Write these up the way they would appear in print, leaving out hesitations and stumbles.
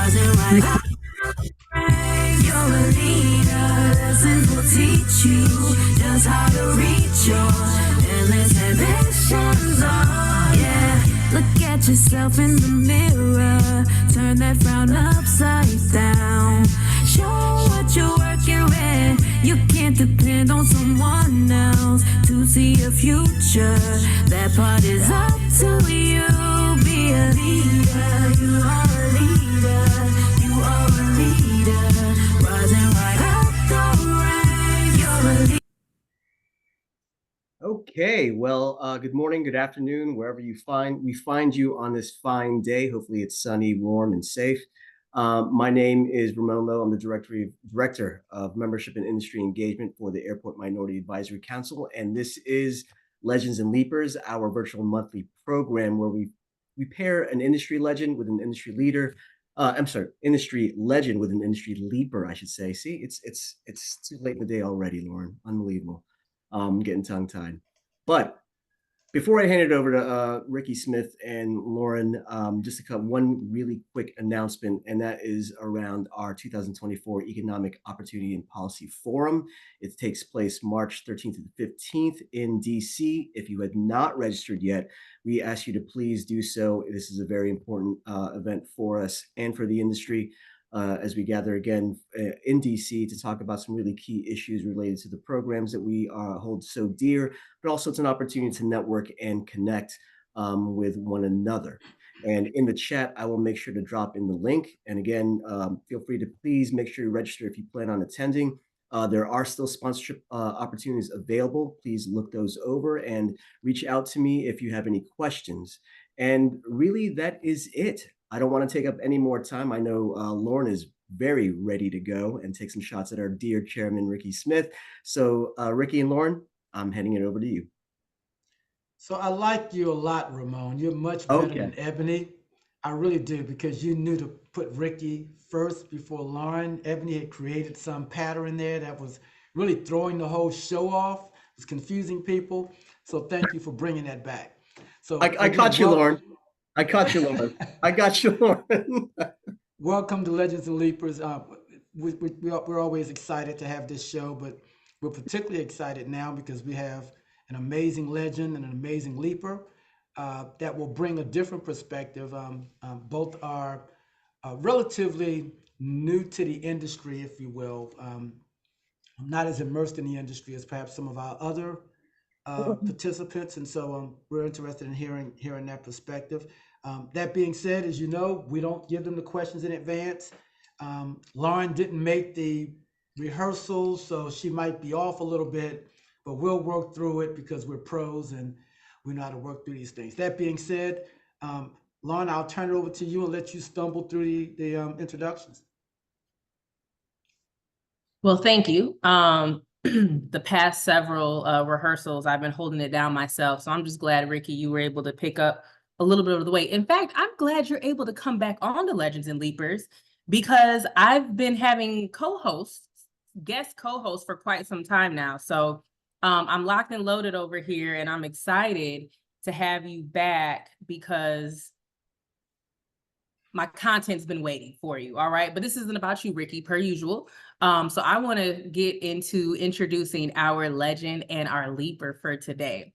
Rising right up, you're a leader. Lessons will teach you just how to reach your endless ambitions. Oh, yeah. Look at yourself in the mirror. Turn that frown upside down. Show what you're working with. You can't depend on someone else to see a future. That part is up to you. Be a leader. You are a leader. You are a leader. Rising right up the ranks. You're a leader. Okay, well, good morning, good afternoon, wherever we find you on this fine day. Hopefully it's sunny, warm, and safe. My name is Ramon Lowe. I'm the Director of Membership and Industry Engagement for the Airport Minority Advisory Council, and this is Legends and Leapers, our virtual monthly program where we pair an industry legend with an industry leader. Industry legend with an industry leaper, I should say. See, it's too late in the day already, Lauryn. Unbelievable. Getting tongue-tied. But before I hand it over to Ricky Smith and Lauryn, just to cut one really quick announcement, and that is around our 2024 Economic Opportunity and Policy Forum. It takes place March 13th to the 15th in DC. If you had not registered yet, we ask you to please do so. This is a very important event for us and for the industry. As we gather again in DC to talk about some really key issues related to the programs that we hold so dear, but also it's an opportunity to network and connect with one another. And in the chat, I will make sure to drop in the link. And again, feel free to please make sure you register if you plan on attending. There are still sponsorship opportunities available. Please look those over and reach out to me if you have any questions. And really, that is it. I don't want to take up any more time. I know Lauryn is very ready to go and take some shots at our dear chairman, Ricky Smith. So Ricky and Lauryn, I'm handing it over to you. So I like you a lot, Ramon. You're much better than Ebony. I really do, because you knew to put Ricky first before Lauryn. Ebony had created some pattern there that was really throwing the whole show off. It was confusing people. So thank you for bringing that back. So I caught you, Lauryn. I caught you, Lauryn. I got you, Lauryn. Welcome to Legends and Leapers. We're always excited to have this show, but we're particularly excited now because we have an amazing legend and an amazing leaper that will bring a different perspective. Both are relatively new to the industry, if you will. Not as immersed in the industry as perhaps some of our other participants, and so we're interested in hearing that perspective. That being said, as you know, we don't give them the questions in advance. Lauryn didn't make the rehearsals, so she might be off a little bit, but we'll work through it because we're pros and we know how to work through these things. That being said, Lauryn, I'll turn it over to you and let you stumble through the introductions. Well, thank you. The past several rehearsals, I've been holding it down myself. So I'm just glad, Ricky, you were able to pick up a little bit of the weight. In fact, I'm glad you're able to come back on to Legends and Leapers, because I've been having guest co-hosts for quite some time now. So I'm locked and loaded over here, and I'm excited to have you back because my content's been waiting for you. All right. But this isn't about you, Ricky, per usual. So I want to get into introducing our legend and our leaper for today.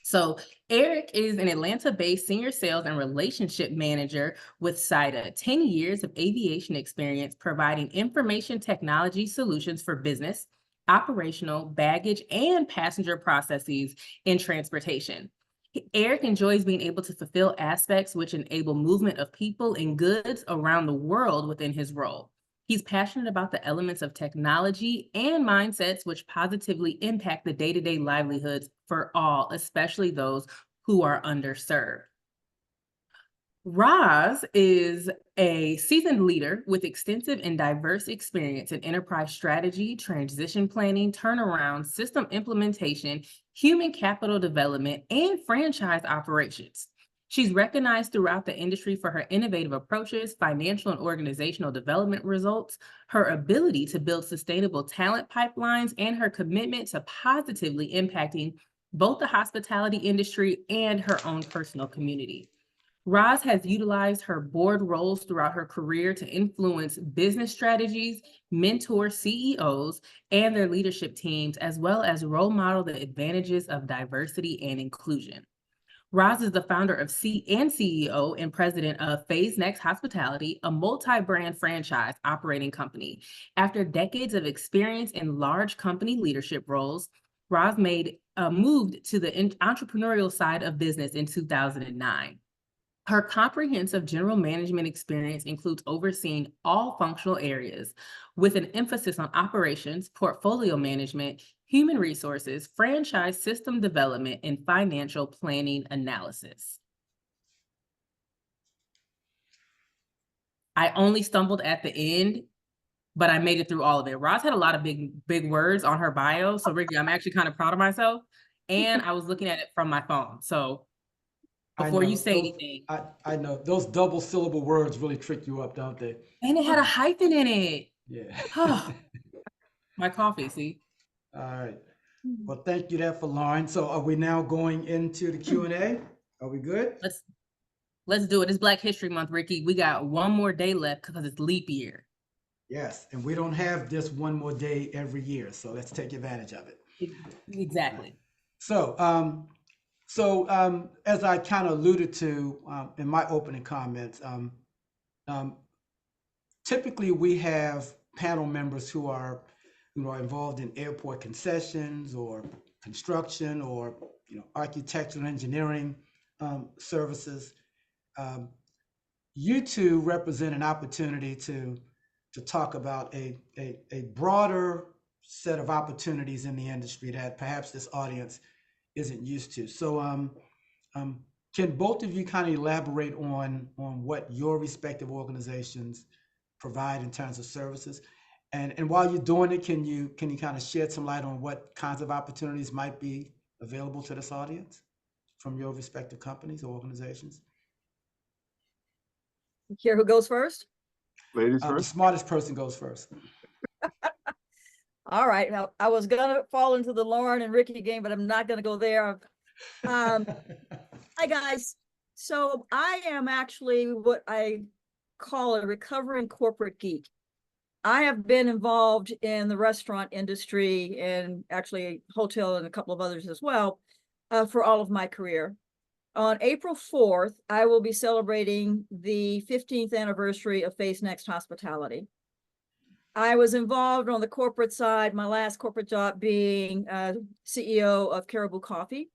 So Eric is an Atlanta-based senior sales and relationship manager with SITA, 10 years of aviation experience providing information technology solutions for business, operational, baggage, and passenger processes in transportation. Eric enjoys being able to fulfill aspects which enable movement of people and goods around the world within his role. He's passionate about the elements of technology and mindsets which positively impact the day-to-day livelihoods for all, especially those who are underserved. Roz is a seasoned leader with extensive and diverse experience in enterprise strategy, transition planning, turnaround, system implementation, human capital development, and franchise operations. She's recognized throughout the industry for her innovative approaches, financial and organizational development results, her ability to build sustainable talent pipelines, and her commitment to positively impacting both the hospitality industry and her own personal community. Roz has utilized her board roles throughout her career to influence business strategies, mentor CEOs and their leadership teams, as well as role model the advantages of diversity and inclusion. Roz is the founder of and CEO and president of PhaseNext Hospitality, a multi-brand franchise operating company. After decades of experience in large company leadership roles, Roz moved to the entrepreneurial side of business in 2009. Her comprehensive general management experience includes overseeing all functional areas with an emphasis on operations, portfolio management, human resources, franchise system development, and financial planning analysis. I only stumbled at the end, but I made it through all of it. Roz had a lot of big words on her bio. So Ricky, I'm actually kind of proud of myself. And I was looking at it from my phone. So before you say anything. I know those double syllable words really trick you up, don't they? And it had a hyphen in it. Yeah. My coffee, see? All right. Well, thank you there for Lauryn. So are we now going into the Q&A? Are we good? Let's do it. It's Black History Month, Ricky. We got one more day left because it's leap year. Yes, and we don't have just one more day every year, so let's take advantage of it. Exactly. So, as I kind of alluded to in my opening comments, typically we have panel members who are, involved in airport concessions or construction or, architectural engineering services. You two represent an opportunity to talk about a broader set of opportunities in the industry that perhaps this audience isn't used to. So can both of you kind of elaborate on what your respective organizations provide in terms of services? And while you're doing it, can you kind of shed some light on what kinds of opportunities might be available to this audience from your respective companies or organizations? Here, who goes first? Ladies The first. smartest person goes first. All right. Now, I was gonna fall into the Lauryn and Ricky game, but I'm not gonna go there. Hi guys. So I am actually what I call a recovering corporate geek. I have been involved in the restaurant industry and actually a hotel and a couple of others as well for all of my career. On April 4th, I will be celebrating the 15th anniversary of PhaseNext Hospitality. I was involved on the corporate side, my last corporate job being CEO of Caribou Coffee.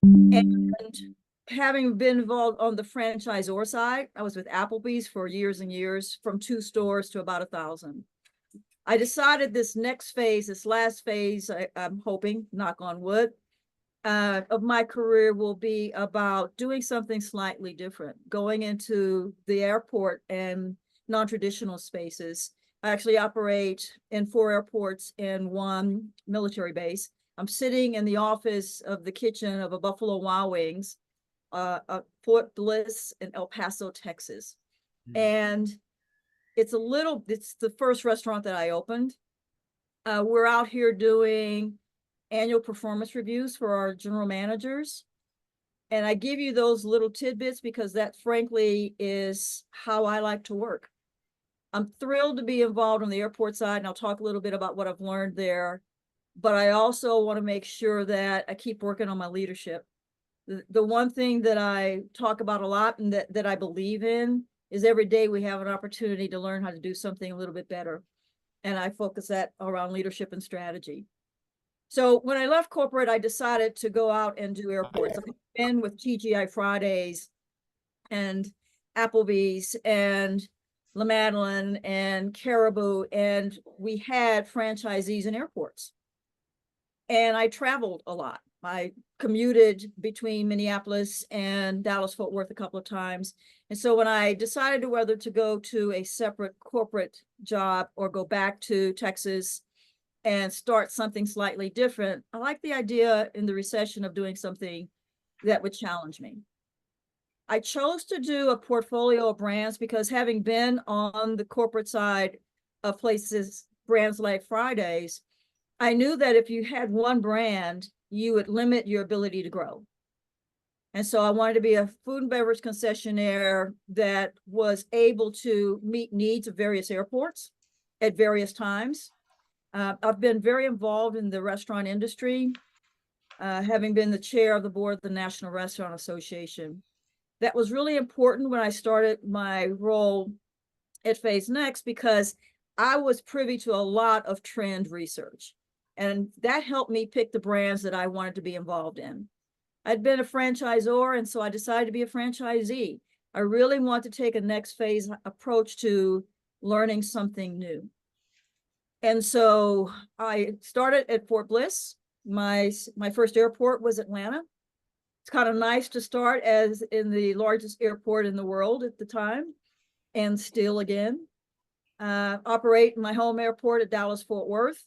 And having been involved on the franchisor side, I was with Applebee's for years and years, from 2 stores to about 1,000. I decided this next phase, this last phase, I'm hoping, knock on wood, of my career will be about doing something slightly different, going into the airport and non-traditional spaces. I actually operate in 4 airports and 1 military base. I'm sitting in the office of the kitchen of a Buffalo Wild Wings, Fort Bliss in El Paso, Texas. And it's the first restaurant that I opened. We're out here doing annual performance reviews for our general managers. And I give you those little tidbits because that frankly is how I like to work. I'm thrilled to be involved on the airport side, and I'll talk a little bit about what I've learned there. But I also want to make sure that I keep working on my leadership. The one thing that I talk about a lot and that I believe in is every day we have an opportunity to learn how to do something a little bit better. And I focus that around leadership and strategy. So when I left corporate, I decided to go out and do airports. I've been with TGI Fridays and Applebee's and La Madeleine and Caribou, and we had franchisees in airports. And I traveled a lot. I commuted between Minneapolis and Dallas-Fort Worth a couple of times. And so when I decided whether to go to a separate corporate job or go back to Texas and start something slightly different, I like the idea in the recession of doing something that would challenge me. I chose to do a portfolio of brands because having been on the corporate side of places, brands like Fridays, I knew that if you had one brand, you would limit your ability to grow. And so I wanted to be a food and beverage concessionaire that was able to meet needs of various airports at various times. I've been very involved in the restaurant industry, having been the chair of the board of the National Restaurant Association. That was really important when I started my role at PhaseNext, because I was privy to a lot of trend research, and that helped me pick the brands that I wanted to be involved in. I'd been a franchisor, and so I decided to be a franchisee. I really want to take a next phase approach to learning something new. And so I started at Fort Bliss. My first airport was Atlanta. It's kind of nice to start as in the largest airport in the world at the time, and still again. Operate my home airport at Dallas-Fort Worth.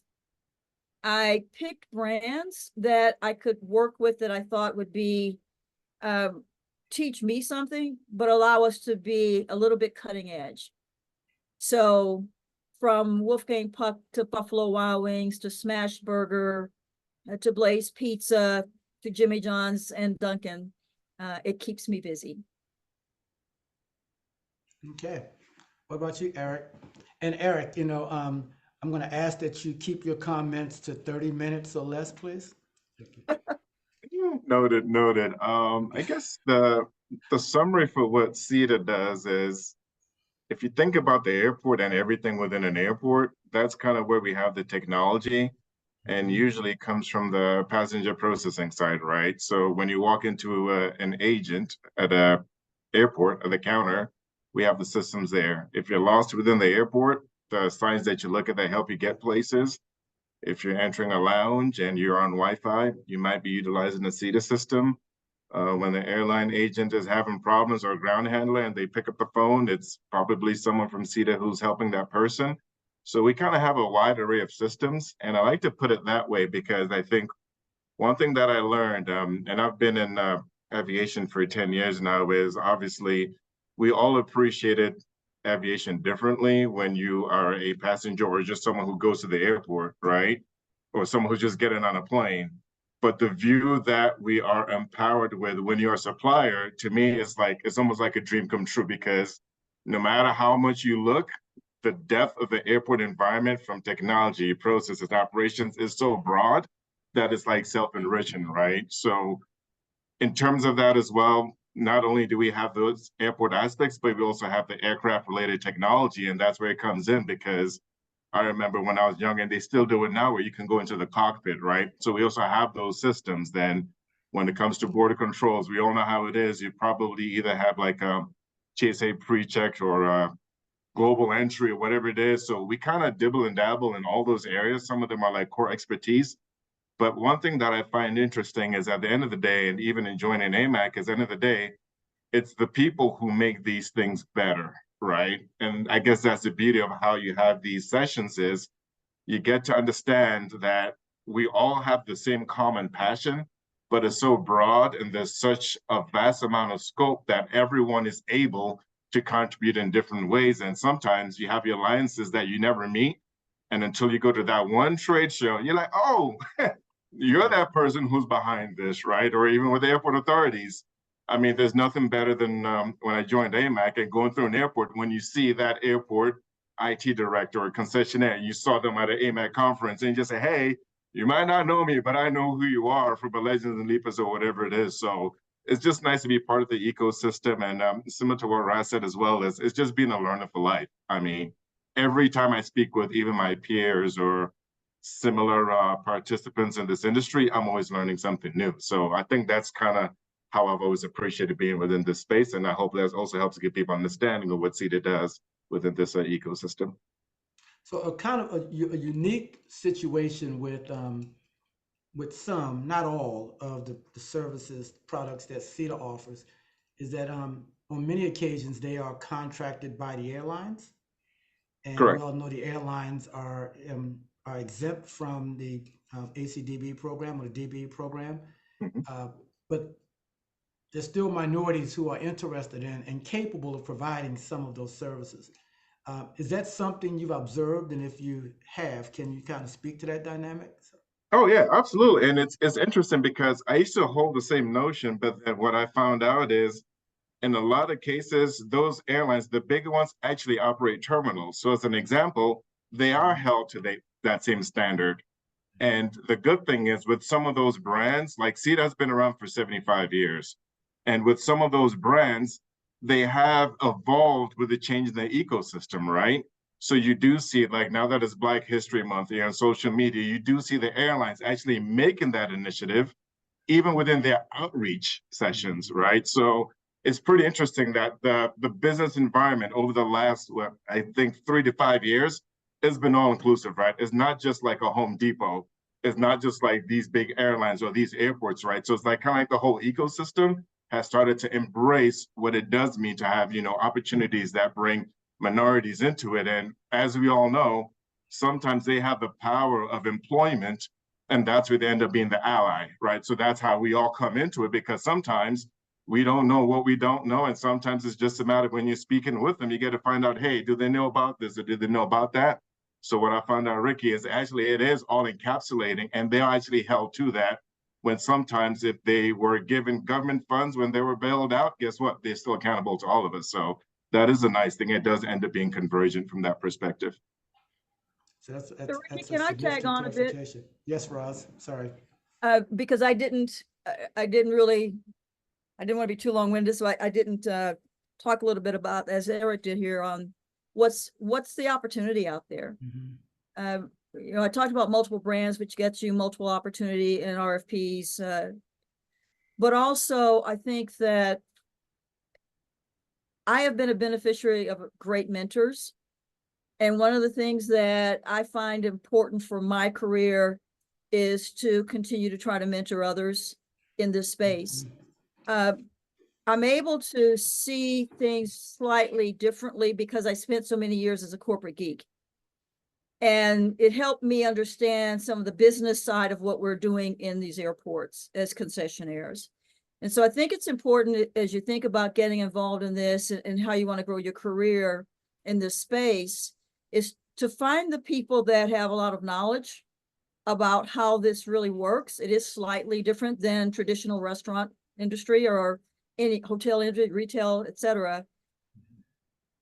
I picked brands that I could work with that I thought would be teach me something, but allow us to be a little bit cutting edge. So from Wolfgang Puck to Buffalo Wild Wings to Smash Burger to Blaze Pizza to Jimmy John's and Dunkin', it keeps me busy. Okay. What about you, Eric? And Eric, you know, I'm going to ask that you keep your comments to 30 minutes or less, please. Noted, noted. I guess the summary for what SITA does is, if you think about the airport and everything within an airport, that's kind of where we have the technology, and usually it comes from the passenger processing side, right? So when you walk into an agent at a airport at the counter, we have the systems there. If you're lost within the airport, the signs that you look at that help you get places. If you're entering a lounge and you're on Wi-Fi, you might be utilizing the SITA system. When the airline agent is having problems, or a ground handler, and they pick up the phone, it's probably someone from SITA who's helping that person. So we kind of have a wide array of systems. And I like to put it that way because I think one thing that I learned, and I've been in aviation for 10 years now, is obviously we all appreciated aviation differently when you are a passenger or just someone who goes to the airport, right? Or someone who's just getting on a plane. But the view that we are empowered with when you're a supplier, to me, is like, it's almost like a dream come true, because no matter how much you look, the depth of the airport environment from technology, processes, operations is so broad that it's like self-enriching, right? So in terms of that as well, not only do we have those airport aspects, but we also have the aircraft related technology. And that's where it comes in, because I remember when I was young, and they still do it now, where you can go into the cockpit, right? So we also have those systems. Then when it comes to border controls, we all know how it is. You probably either have like a TSA pre-check or a global entry or whatever it is. So we kind of dibble and dabble in all those areas. Some of them are like core expertise. But one thing that I find interesting is, at the end of the day, and even in joining AMAC, is at the end of the day, it's the people who make these things better, right? And I guess that's the beauty of how you have these sessions, is you get to understand that we all have the same common passion, but it's so broad and there's such a vast amount of scope that everyone is able to contribute in different ways. And sometimes you have your alliances that you never meet. And until you go to that one trade show, you're like, oh, you're that person who's behind this, right? Or even with the airport authorities. I mean, there's nothing better than when I joined AMAC and going through an airport, when you see that airport IT director or concessionaire, you saw them at an AMAC conference, and you just say, hey, you might not know me, but I know who you are from a Legends and Leapers or whatever it is. So it's just nice to be part of the ecosystem. And similar to what Roz said as well, is it's just being a learner for life. I mean, every time I speak with even my peers or similar participants in this industry, I'm always learning something new. So I think that's kind of how I've always appreciated being within this space. And I hope that also helps give people understanding of what SITA does within this ecosystem. So a kind of a unique situation with some, not all, of the services, products that SITA offers, is that on many occasions they are contracted by the airlines. And Correct. we all know the airlines are exempt from the ACDB program or the DB program, but there's still minorities who are interested in and capable of providing some of those services. Is that something you've observed? And if you have, can you kind of speak to that dynamic? Oh yeah, absolutely. And it's interesting because I used to hold the same notion, but then what I found out is in a lot of cases, those airlines, the bigger ones, actually operate terminals. So as an example, they are held to that same standard. And the good thing is with some of those brands, like SITA has been around for 75 years. And with some of those brands, they have evolved with the change in the ecosystem, right? So you do see it, like now that it's Black History Month here on social media, you do see the airlines actually making that initiative, even within their outreach sessions, right? So it's pretty interesting that the business environment over the last, what, I think 3 to 5 years has been all inclusive, right? It's not just like a Home Depot. It's not just like these big airlines or these airports, right? So it's like kind of like the whole ecosystem has started to embrace what it does mean to have, opportunities that bring minorities into it. And as we all know, sometimes they have the power of employment, and that's where they end up being the ally, right? So that's how we all come into it, because sometimes we don't know what we don't know. And sometimes it's just a matter of when you're speaking with them, you get to find out, hey, do they know about this or do they know about that? So what I found out, Ricky, is actually it is all encapsulating, and they're actually held to that. When sometimes if they were given government funds when they were bailed out, guess what? They're still accountable to all of us. So that is a nice thing. It does end up being convergent from that perspective. So So Ricky, that's a can I tag significant on a bit? clarification. Yes, Roz, sorry. Because I didn't want to be too long-winded, so I didn't talk a little bit about, as Eric did here, on what's the opportunity out there. I talked about multiple brands, which gets you multiple opportunity in RFPs, but also I think that I have been a beneficiary of great mentors. And one of the things that I find important for my career is to continue to try to mentor others in this space. I'm able to see things slightly differently because I spent so many years as a corporate geek. And it helped me understand some of the business side of what we're doing in these airports as concessionaires. And so I think it's important as you think about getting involved in this and how you want to grow your career in this space, is to find the people that have a lot of knowledge about how this really works. It is slightly different than traditional restaurant industry or any hotel industry, retail, etc.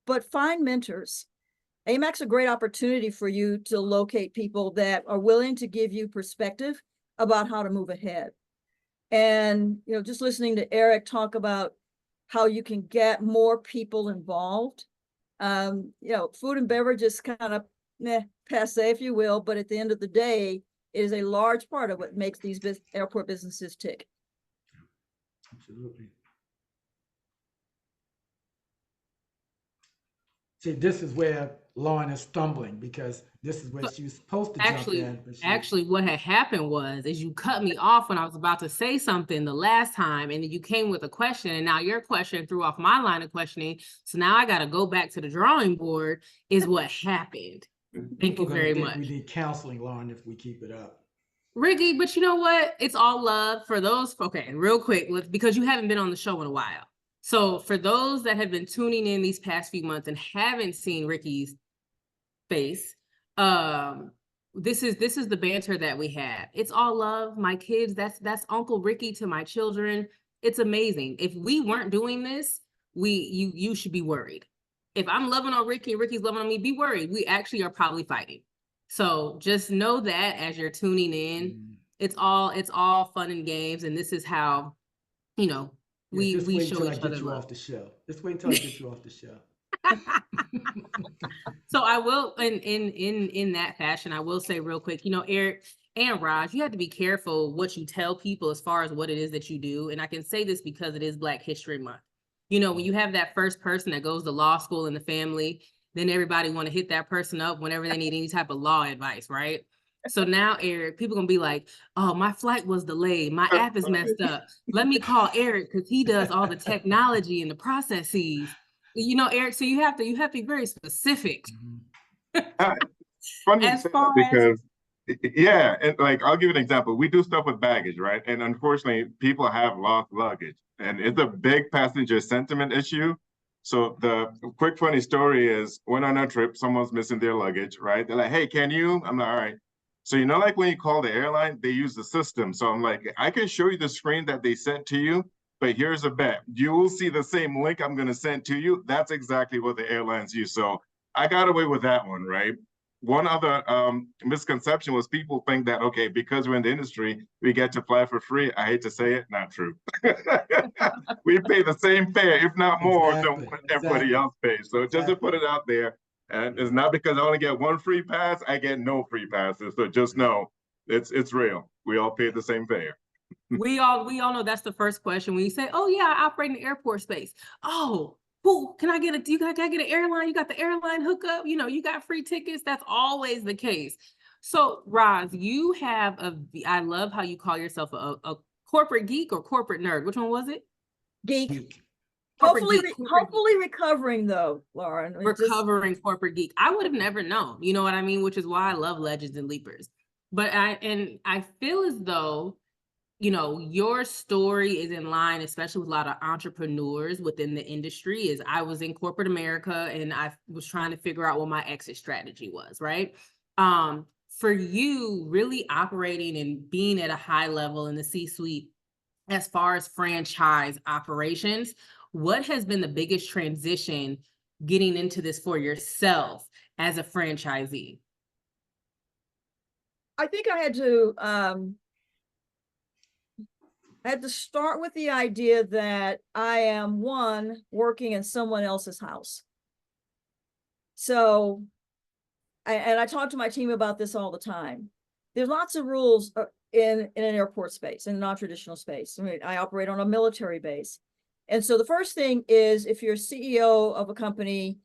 But find mentors. AMAC's a great opportunity for you to locate people that are willing to give you perspective about how to move ahead. And, just listening to Eric talk about how you can get more people involved. Food and beverage is kind of passe, if you will, but at the end of the day, it is a large part of what makes these airport businesses tick. Absolutely. See, this is where Lauryn is stumbling, because this is where she was supposed to jump in. Actually, what had happened is you cut me off when I was about to say something the last time, and then you came with a question, and now your question threw off my line of questioning. So now I got to go back to the drawing board, is what happened. Thank you very much. We need counseling, Lauryn, if we keep it up. Ricky, but you know what? It's all love for those. Okay, real quick, because you haven't been on the show in a while. So for those that have been tuning in these past few months and haven't seen Ricky's face, this is the banter that we have. It's all love. My kids, that's Uncle Ricky to my children. It's amazing. If we weren't doing this, you should be worried. If I'm loving on Ricky and Ricky's loving on me, be worried. We actually are probably fighting. So just know that as you're tuning in, it's all fun and games, and this is how, we show each other love. Off the show. Just wait until I get you off the show. So I will, in that fashion, I will say real quick, Eric and Roz, you have to be careful what you tell people as far as what it is that you do. And I can say this because it is Black History Month. When you have that first person that goes to law school in the family, then everybody want to hit that person up whenever they need any type of law advice, right? So now, Eric, people gonna be like, oh, my flight was delayed. My app is messed up. Let me call Eric because he does all the technology and the processes. Eric, so you have to be very specific. Funny because and like I'll give you an example. We do stuff with baggage, right? And unfortunately, people have lost luggage, and it's a big passenger sentiment issue. So the quick funny story is, went on a trip, someone's missing their luggage, right? They're like, hey, can you? I'm like, all right. So, you know, like when you call the airline, they use the system. So I'm like, I can show you the screen that they sent to you, but here's a bet. You will see the same link I'm going to send to you. That's exactly what the airlines use. So I got away with that one, right? One other misconception was people think that, okay, because we're in the industry, we get to fly for free. I hate to say it, not true. We pay the same fare, if not more, than what everybody else pays. So just to put it out there, and it's not because I only get one free pass, I get no free passes. So just know it's real. We all pay the same fare. We all know that's the first question when you say, "Oh yeah, I operate in the airport space." Oh, who can I get a? Can I get an airline? You got the airline hookup. You know, you got free tickets. That's always the case. So, Roz, you have I love how you call yourself a corporate geek or corporate nerd. Which one was it? Geek. Corporate Hopefully, geek, hopefully recovering though, Lauryn. Recovering corporate geek. I would have never known. You know what I mean? Which is why I love Legends and Leapers. But I feel as though, you know, your story is in line, especially with a lot of entrepreneurs within the industry. Is I was in corporate America and I was trying to figure out what my exit strategy was, right? For you, really operating and being at a high level in the C-suite as far as franchise operations, what has been the biggest transition getting into this for yourself as a franchisee? I think I had to start with the idea that I am working in someone else's house. So, and I talk to my team about this all the time. There's lots of rules in an airport space, in a non-traditional space. I mean, I operate on a military base. And so the first thing is, if you're a CEO of a company,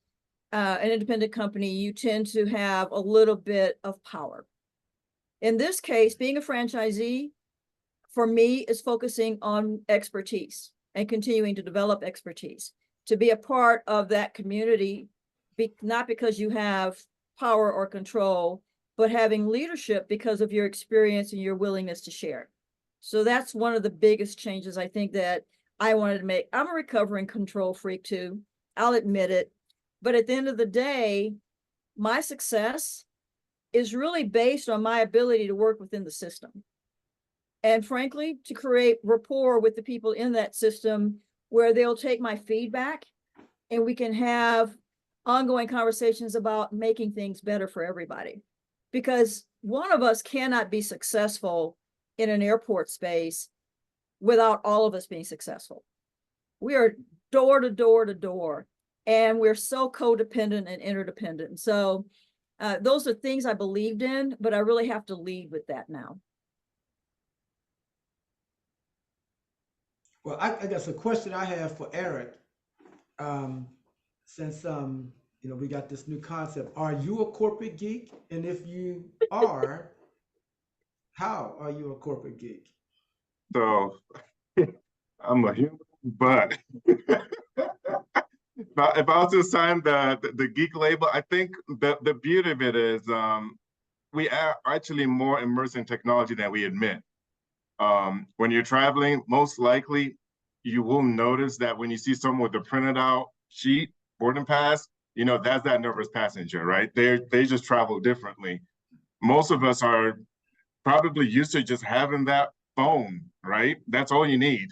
an independent company, you tend to have a little bit of power. In this case, being a franchisee, for me, is focusing on expertise and continuing to develop expertise, to be a part of that community, not because you have power or control, but having leadership because of your experience and your willingness to share. So that's one of the biggest changes I think that I wanted to make. I'm a recovering control freak too. I'll admit it. But at the end of the day, my success is really based on my ability to work within the system. And frankly, to create rapport with the people in that system where they'll take my feedback and we can have ongoing conversations about making things better for everybody. Because one of us cannot be successful in an airport space without all of us being successful. We are door to door to door, and we're so codependent and interdependent. So those are things I believed in, but I really have to lead with that now. Well, I guess a question I have for Eric, since you know, we got this new concept. Are you a corporate geek? And if you are, how are you a corporate geek? So I'm a human, but if I was to assign the geek label, I think the beauty of it is we are actually more immersed in technology than we admit. When you're traveling, most likely you will notice that when you see someone with a printed out sheet, boarding pass, you know, that's that nervous passenger, right? They just travel differently. Most of us are probably used to just having that phone, right? That's all you need.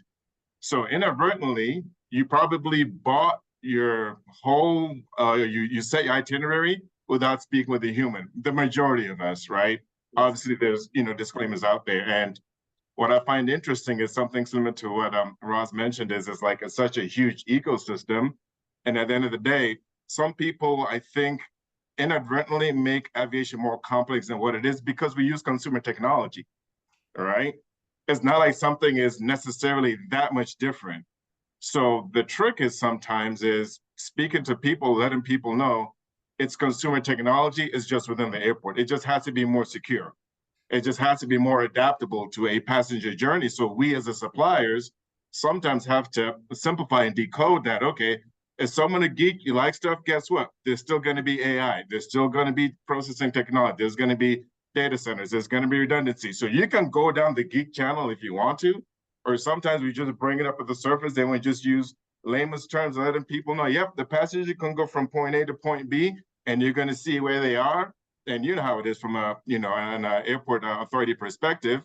So inadvertently, you probably bought your whole, you set your itinerary without speaking with a human, the majority of us, right? Obviously, there's, you know, disclaimers out there. And what I find interesting is something similar to what Roz mentioned is it's like such a huge ecosystem. And at the end of the day, some people, I think, inadvertently make aviation more complex than what it is because we use consumer technology, all right? It's not like something is necessarily that much different. So the trick is sometimes is speaking to people, letting people know it's consumer technology is just within the airport. It just has to be more secure. It just has to be more adaptable to a passenger journey. So we as the suppliers sometimes have to simplify and decode that, okay, is someone a geek, you like stuff, guess what? There's still gonna be AI, there's still gonna be processing technology, there's gonna be data centers, there's gonna be redundancy. So you can go down the geek channel if you want to, or sometimes we just bring it up at the surface, then we just use layman's terms, letting people know, yep, the passenger can go from point A to point B, and you're gonna see where they are. and you know how it is from a, an airport authority perspective.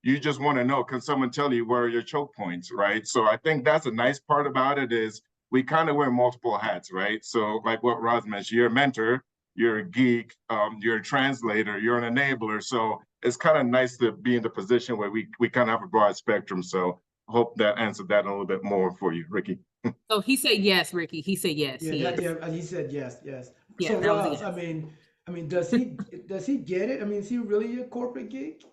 You just want to know, can someone tell you where are your choke points, right? So I think that's a nice part about it is we kind of wear multiple hats, right? So like what Roz mentioned, you're a mentor, you're a geek, you're a translator, you're an enabler. So it's kind of nice to be in the position where we kind of have a broad spectrum. So I hope that answered that a little bit more for you, Ricky. So he said yes, Ricky. He said yes. Yeah, he said yes, yes. Yeah, So that was a Roz, yes. I mean, does he get it? I mean, is he really a corporate geek?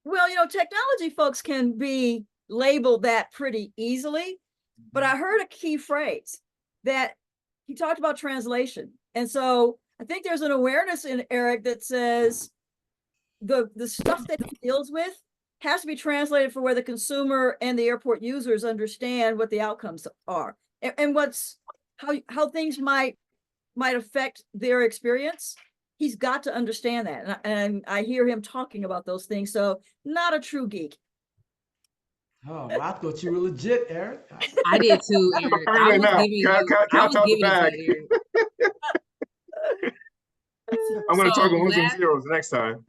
Well, technology folks can be labeled that pretty easily, but I heard a key phrase that he talked about translation. And so I think there's an awareness in Eric that says the stuff that he deals with has to be translated for where the consumer and the airport users understand what the outcomes are and what's how things might affect their experience. He's got to understand that. And I hear him talking about those things. So not a true geek. Oh, I thought you were legit, Eric. I did too, Eric. I Apparently was now, giving you, I count was out the giving it bag. to you, Eric. I'm going to talk So in ones and zeros next time.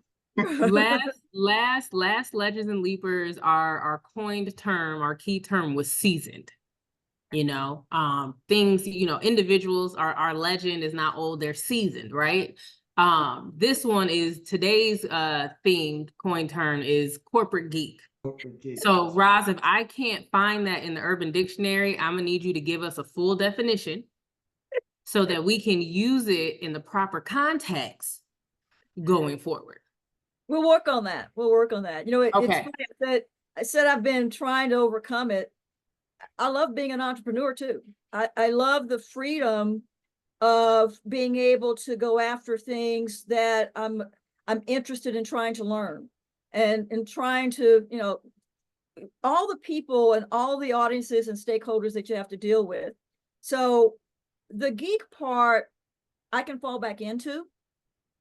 last Legends and Leapers, our coined term, our key term was seasoned. Things, individuals, our legend is not old, they're seasoned, right? This one is today's themed coin term is corporate geek. Corporate geek. So Roz, if I can't find that in the Urban Dictionary, I'm gonna need you to give us a full definition so that we can use it in the proper context going forward. We'll work on that. It's Okay. funny. I said I've been trying to overcome it. I love being an entrepreneur too. I love the freedom of being able to go after things that I'm interested in trying to learn and trying to, all the people and all the audiences and stakeholders that you have to deal with. So the geek part, I can fall back into.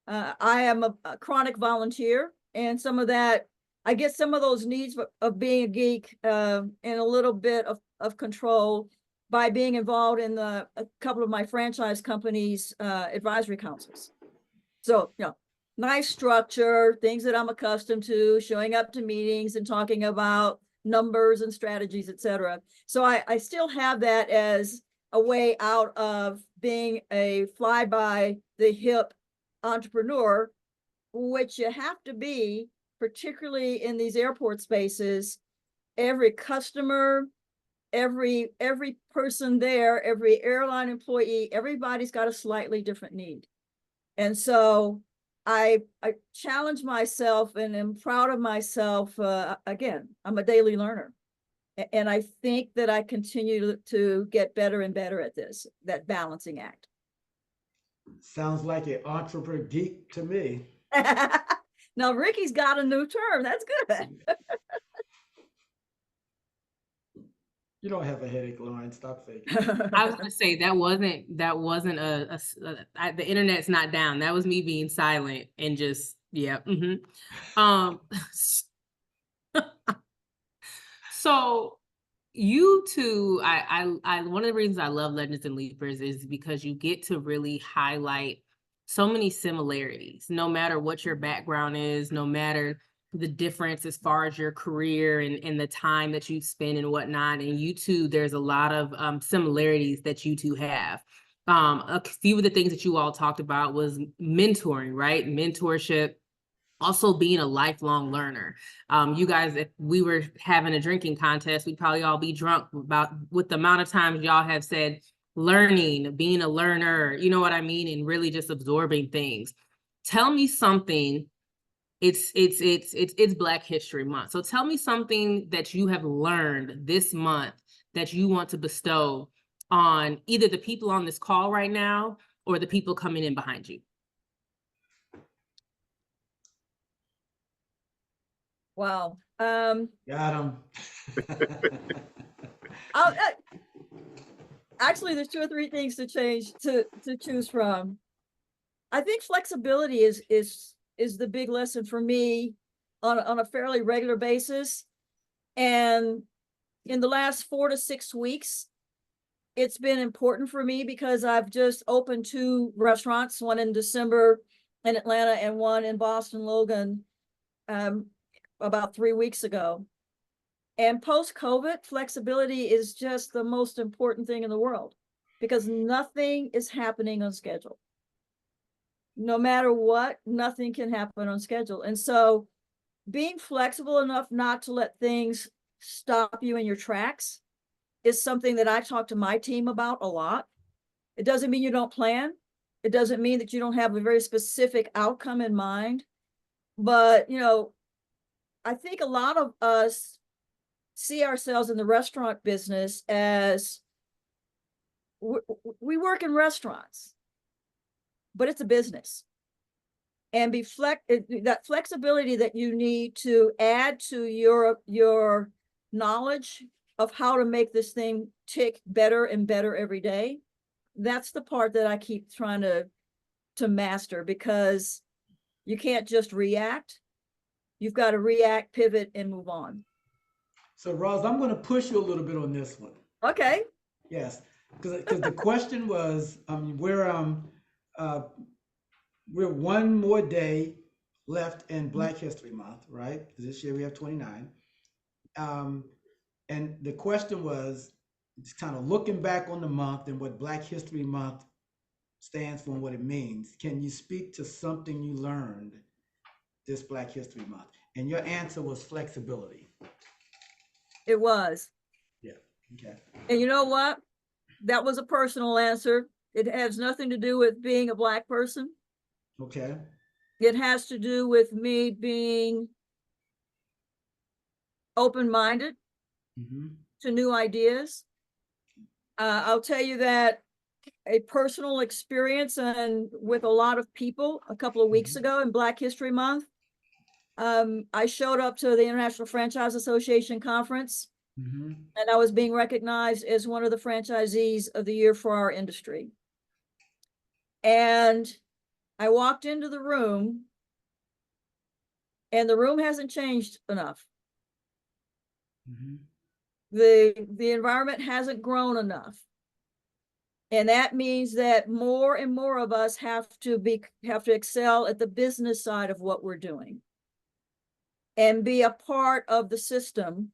I am a chronic volunteer, and some of that, I get some of those needs of being a geek and a little bit of control by being involved in a couple of my franchise companies' advisory councils. So, nice structure, things that I'm accustomed to, showing up to meetings and talking about numbers and strategies, et cetera. So I still have that as a way out of being a fly by the hip entrepreneur, which you have to be, particularly in these airport spaces. Every customer, every person there, every airline employee, everybody's got a slightly different need. And so I challenge myself and am proud of myself. Again, I'm a daily learner. And I think that I continue to get better and better at that balancing act. Sounds like an entrepreneur geek to me. Now, Ricky's got a new term. That's good. You don't have a headache, Lauryn. Stop faking. I was gonna say that wasn't the internet's not down. That was me being silent and just So you two, I one of the reasons I love Legends and Leapers is because you get to really highlight so many similarities, no matter what your background is, no matter the difference as far as your career and the time that you spend and whatnot. And you two, there's a lot of similarities that you two have. A few of the things that you all talked about was mentoring, right? Mentorship, also being a lifelong learner. You guys, if we were having a drinking contest, we'd probably all be drunk with the amount of times y'all have said learning, being a learner, you know what I mean? And really just absorbing things. Tell me something. It's Black History Month. So tell me something that you have learned this month that you want to bestow on either the people on this call right now or the people coming in behind you. Wow. Got him. Actually, there's 2 or 3 things to choose from. I think flexibility is the big lesson for me on a fairly regular basis. And in the last 4 to 6 weeks, it's been important for me because I've just opened 2 restaurants, one in December in Atlanta and one in Boston, Logan, about 3 weeks ago. And post-COVID, flexibility is just the most important thing in the world because nothing is happening on schedule. No matter what, nothing can happen on schedule. And so being flexible enough not to let things stop you in your tracks is something that I talk to my team about a lot. It doesn't mean you don't plan. It doesn't mean that you don't have a very specific outcome in mind. But, you know, I think a lot of us see ourselves in the restaurant business as we work in restaurants, but it's a business. And that flexibility that you need to add to your knowledge of how to make this thing tick better and better every day. That's the part that I keep trying to master, because you can't just react. You've got to react, pivot, and move on. So Roz, I'm going to push you a little bit on this one. Okay. Yes, because the question was, we're one more day left in Black History Month, right? This year we have 29. And the question was, it's kind of looking back on the month and what Black History Month stands for and what it means. Can you speak to something you learned this Black History Month? And your answer was flexibility. It was. Yeah. Okay. And you know what? That was a personal answer. It has nothing to do with being a Black person. Okay. It has to do with me being open-minded to new ideas. I'll tell you that a personal experience and with a lot of people a couple of weeks ago in Black History Month, I showed up to the International Franchise Association conference, and I was being recognized as one of the franchisees of the year for our industry. And I walked into the room, and the room hasn't changed enough. The environment hasn't grown enough. And that means that more and more of us have to excel at the business side of what we're doing and be a part of the system,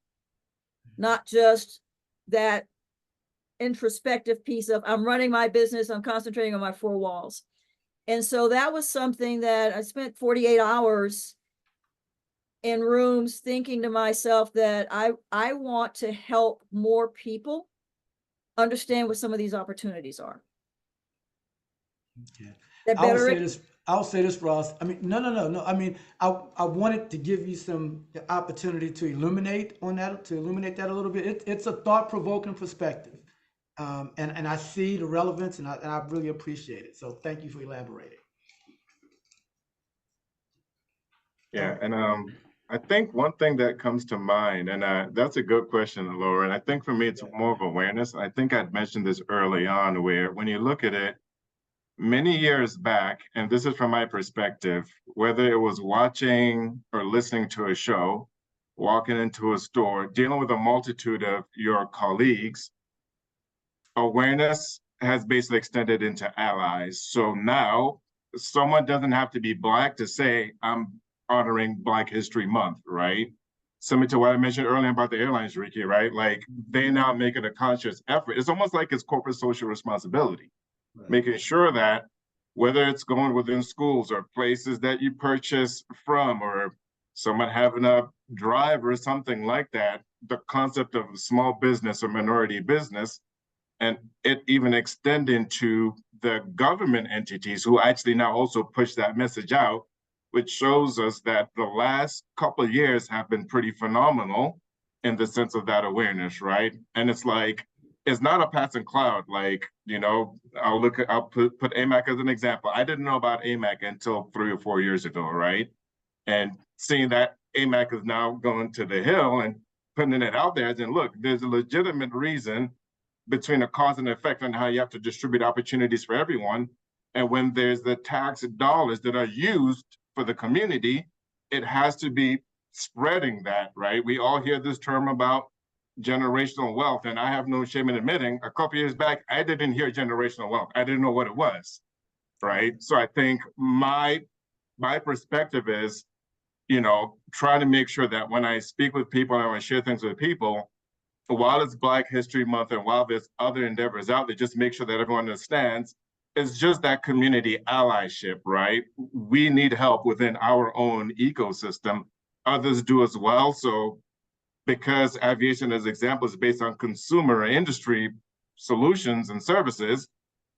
not just that introspective piece of I'm running my business, I'm concentrating on my 4 walls. And so that was something that I spent 48 hours in rooms thinking to myself that I want to help more people understand what some of these opportunities are. Yeah. That I'll better. say this, Ross. I mean, no. I mean, I wanted to give you some opportunity to illuminate that a little bit. It's a thought-provoking perspective. And I see the relevance, and I really appreciate it. So thank you for elaborating. Yeah, and I think one thing that comes to mind, and that's a good question, Lauryn. I think for me, it's more of awareness. I think I'd mentioned this early on, where when you look at it, many years back, and this is from my perspective, whether it was watching or listening to a show, walking into a store, dealing with a multitude of your colleagues, awareness has basically extended into allies. So now someone doesn't have to be Black to say, I'm honoring Black History Month, right? Similar to what I mentioned earlier about the airlines, Ricky, right? Like they now make it a conscious effort. It's almost like it's corporate social responsibility, right? Making sure that whether it's going within schools or places that you purchase from, or someone having a drive or something like that, the concept of small business or minority business, and it even extending to the government entities who actually now also push that message out, which shows us that the last couple of years have been pretty phenomenal in the sense of that awareness, right? And it's like, it's not a passing cloud. Like, you know, I'll put AMAC as an example. I didn't know about AMAC until 3 or 4 years ago, right? And seeing that AMAC is now going to the hill and putting it out there, and look, there's a legitimate reason between a cause and effect on how you have to distribute opportunities for everyone. And when there's the tax dollars that are used for the community, it has to be spreading that, right? We all hear this term about generational wealth, and I have no shame in admitting, a couple years back, I didn't hear generational wealth. I didn't know what it was, right? So I think my perspective is, you know, trying to make sure that when I speak with people and I want to share things with people, while it's Black History Month and while there's other endeavors out there, just make sure that everyone understands it's just that community allyship, right? We need help within our own ecosystem. Others do as well. So because aviation, as example, is based on consumer industry solutions and services,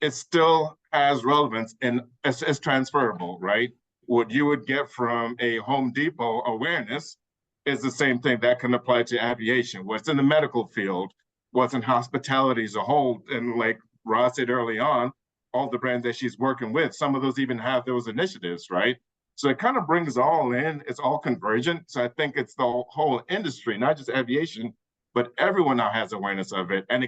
it still has relevance and it's transferable, right? What you would get from a Home Depot awareness is the same thing that can apply to aviation. What's in the medical field, what's in hospitality as a whole, and like Roz said early on, all the brands that she's working with, some of those even have those initiatives, right? So it kind of brings all in, it's all convergent. So I think it's the whole industry, not just aviation, but everyone now has awareness of it. And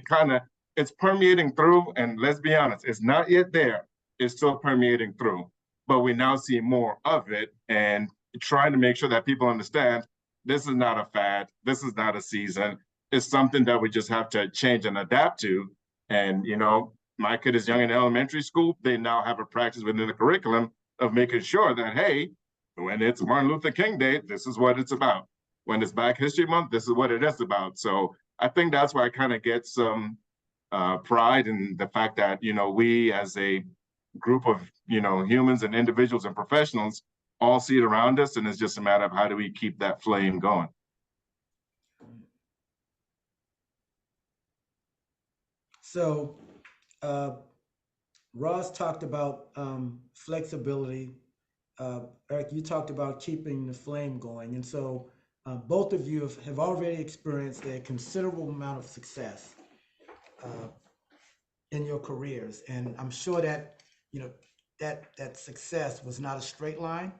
it's permeating through, and let's be honest, it's not yet there. It's still permeating through, but we now see more of it and trying to make sure that people understand this is not a fad, this is not a season. It's something that we just have to change and adapt to. And, you know, my kid is young in elementary school. They now have a practice within the curriculum of making sure that, hey, when it's Martin Luther King Day, this is what it's about. When it's Black History Month, this is what it is about. So I think that's why I kind of get some pride in the fact that, you know, we as a group of, you know, humans and individuals and professionals all see it around us. And it's just a matter of how do we keep that flame going. So Roz talked about flexibility. Eric, you talked about keeping the flame going. And so both of you have already experienced a considerable amount of success in your careers. And I'm sure that, you know, that success was not a straight line,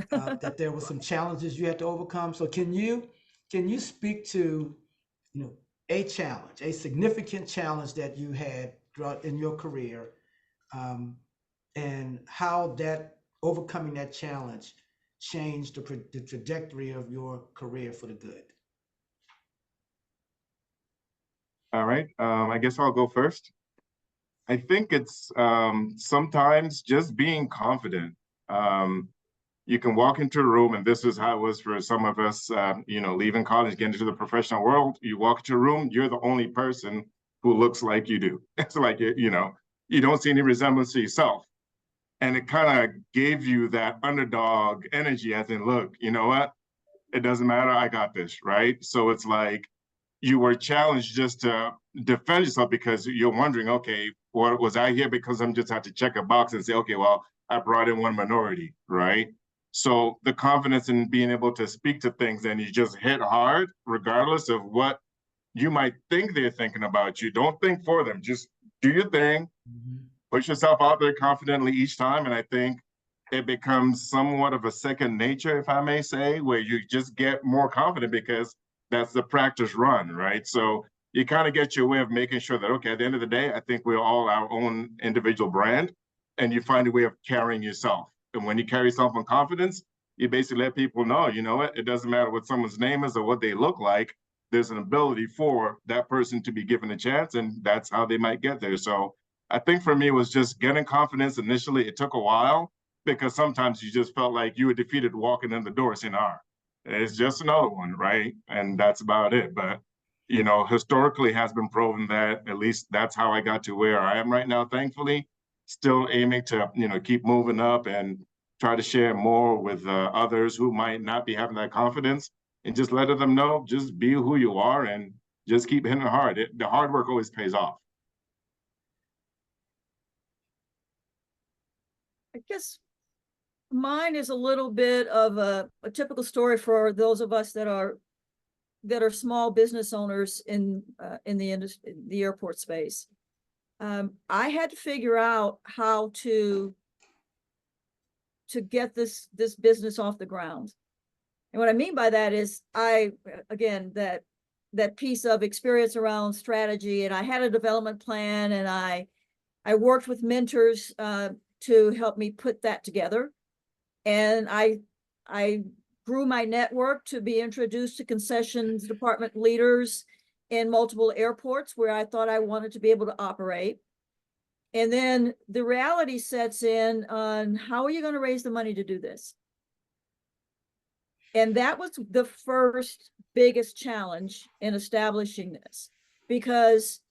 that there were some challenges you had to overcome. So can you speak to, you know, a challenge, a significant challenge that you had throughout in your career, and how that overcoming that challenge changed the trajectory of your career for the good? All right, I guess I'll go first. I think it's sometimes just being confident. You can walk into a room, and this is how it was for some of us, you know, leaving college, getting into the professional world. You walk into a room, you're the only person who looks like you do. It's like, you know, you don't see any resemblance to yourself. And it kind of gave you that underdog energy, as in, look, you know what? It doesn't matter, I got this, right? So it's like you were challenged just to defend yourself because you're wondering, okay, or was I here because I'm just have to check a box and say, okay, well, I brought in one minority, right? So the confidence in being able to speak to things and you just hit hard, regardless of what you might think they're thinking about you. Don't think for them, just do your thing, push yourself out there confidently each time. And I think it becomes somewhat of a second nature, if I may say, where you just get more confident because that's the practice run, right? So you kind of get your way of making sure that, okay, at the end of the day, I think we're all our own individual brand, and you find a way of carrying yourself. And when you carry yourself in confidence, you basically let people know, you know what, it doesn't matter what someone's name is or what they look like, there's an ability for that person to be given a chance, and that's how they might get there. So I think for me, it was just getting confidence initially. It took a while because sometimes you just felt like you were defeated walking in the door saying, it's just another one, right? And that's about it. But, you know, historically has been proven that at least that's how I got to where I am right now, thankfully. Still aiming to, you know, keep moving up and try to share more with others who might not be having that confidence, and just letting them know, just be who you are and just keep hitting hard. The hard work always pays off. I guess mine is a little bit of a typical story for those of us that are small business owners in the industry, the airport space. I had to figure out how to get this business off the ground. And what I mean by that is again, that piece of experience around strategy, and I had a development plan, and I worked with mentors to help me put that together. And I grew my network to be introduced to concessions department leaders in multiple airports where I thought I wanted to be able to operate. And then the reality sets in on how are you going to raise the money to do this? And that was the first biggest challenge in establishing this, because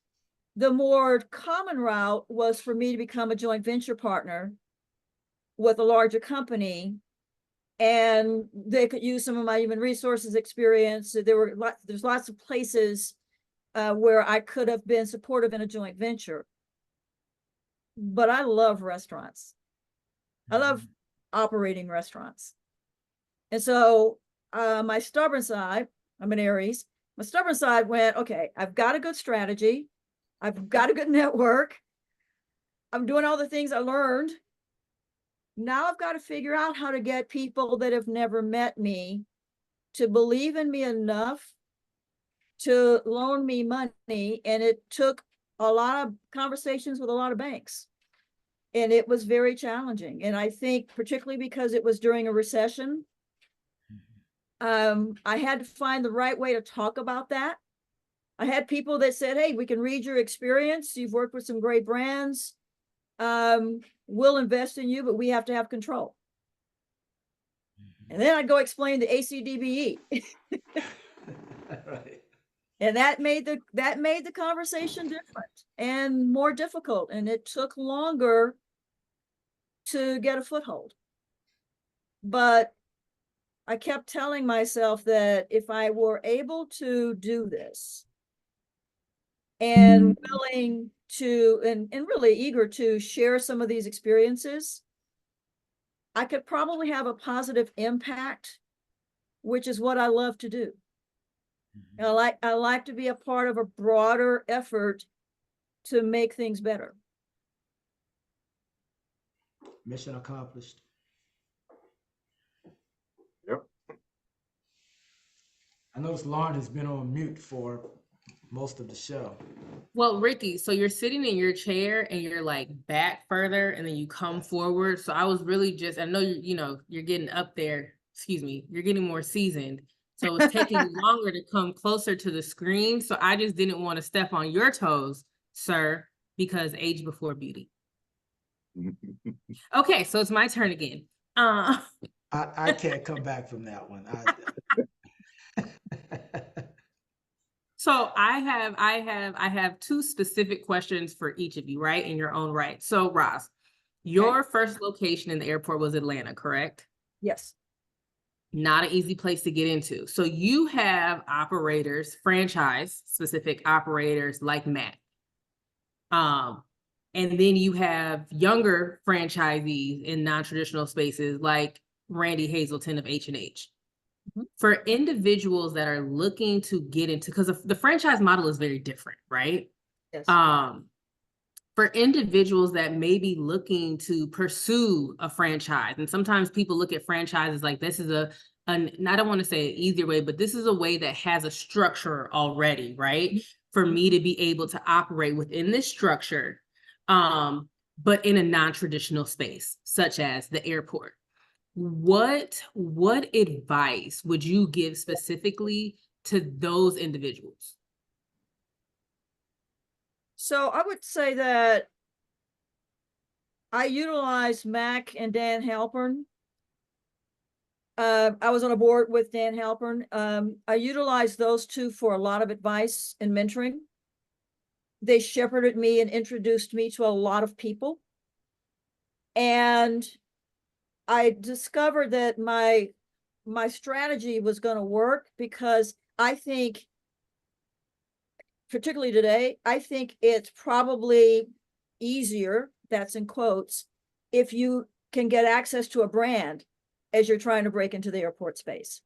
the more common route was for me to become a joint venture partner with a larger company, and they could use some of my human resources experience. There's lots of places where I could have been supportive in a joint venture. But I love restaurants. I love operating restaurants. And so my stubborn side, I'm an Aries, my stubborn side went, okay, I've got a good strategy. I've got a good network. I'm doing all the things I learned. Now I've got to figure out how to get people that have never met me to believe in me enough to loan me money. And it took a lot of conversations with a lot of banks. And it was very challenging. And I think particularly because it was during a recession, I had to find the right way to talk about that. I had people that said, hey, we can read your experience. You've worked with some great brands. We'll invest in you, but we have to have control. And then I'd go explain the ACDBE. Right. And that made the conversation different and more difficult. And it took longer to get a foothold. But I kept telling myself that if I were able to do this and willing to, and really eager to share some of these experiences, I could probably have a positive impact, which is what I love to do. And I like to be a part of a broader effort to make things better. Mission accomplished. Yep. I noticed Lauryn has been on mute for most of the show. Well, Ricky, so you're sitting in your chair and you're like back further and then you come forward. So I was really just, I know you're getting up there, you're getting more seasoned. So it's taking longer to come closer to the screen. So I just didn't want to step on your toes, sir, because age before beauty. Okay, so it's my turn again. I can't come back from that one. So I have two specific questions for each of you, right? In your own right. So Roz, your first location in the airport was Atlanta, correct? Yes. Not an easy place to get into. So you have operators, franchise specific operators like Matt. And then you have younger franchisees in non-traditional spaces like Randy Hazelton of H&H. For individuals that are looking to get into, because the franchise model is very different, right? Yes. For individuals that may be looking to pursue a franchise, and sometimes people look at franchises like this is I don't want to say an easier way, but this is a way that has a structure already, right? For me to be able to operate within this structure, but in a non-traditional space, such as the airport. What advice would you give specifically to those individuals? So I would say that I utilized Mac and Dan Halpern. I was on a board with Dan Halpern. I utilized those two for a lot of advice and mentoring. They shepherded me and introduced me to a lot of people. And I discovered that my strategy was going to work because I think, particularly today, I think it's probably easier, that's in quotes, if you can get access to a brand as you're trying to break into the airport space.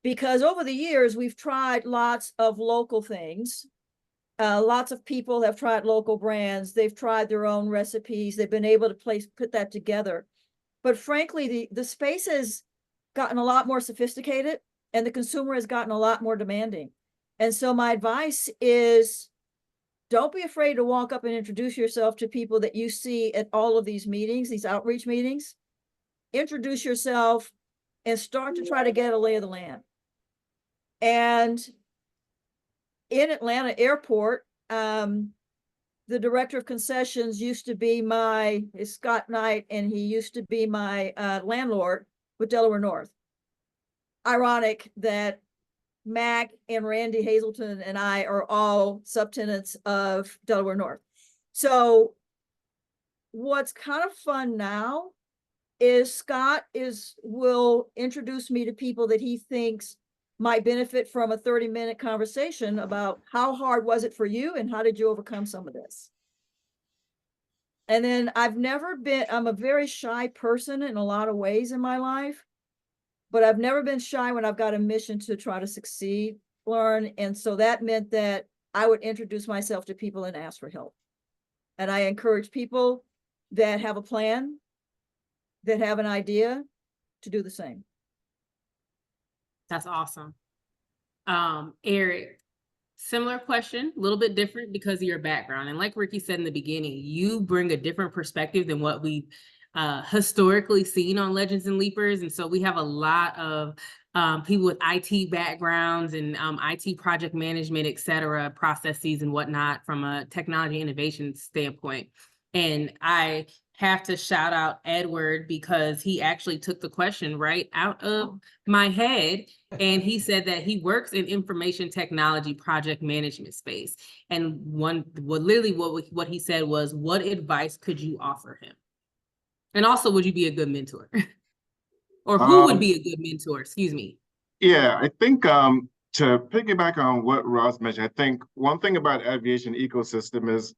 Because over the years, we've tried lots of local things. Lots of people have tried local brands. They've tried their own recipes. They've been able to put that together. But frankly, the space has gotten a lot more sophisticated and the consumer has gotten a lot more demanding. And so my advice is don't be afraid to walk up and introduce yourself to people that you see at all of these meetings, these outreach meetings. Introduce yourself and start to try to get a lay of the land. And in Atlanta Airport, the director of concessions used to be is Scott Knight, and he used to be my landlord with Delaware North. Ironic that Mac and Randy Hazelton and I are all subtenants of Delaware North. So what's kind of fun now is Scott will introduce me to people that he thinks might benefit from a 30-minute conversation about how hard was it for you and how did you overcome some of this. And then I'm a very shy person in a lot of ways in my life, but I've never been shy when I've got a mission to try to succeed, learn. And so that meant that I would introduce myself to people and ask for help. And I encourage people that have a plan, that have an idea, to do the same. That's awesome. Eric, similar question, a little bit different because of your background. And like Ricky said in the beginning, you bring a different perspective than what we've historically seen on Legends and Leapers. And so we have a lot of people with IT backgrounds and IT project management, et cetera, processes and whatnot from a technology innovation standpoint. And I have to shout out Edward because he actually took the question right out of my head. And he said that he works in information technology project management space. And what he said was, what advice could you offer him? And also, would you be a good mentor? Or who would be a good mentor? Excuse me. Yeah, I think to piggyback on what Roz mentioned, I think one thing about aviation ecosystem is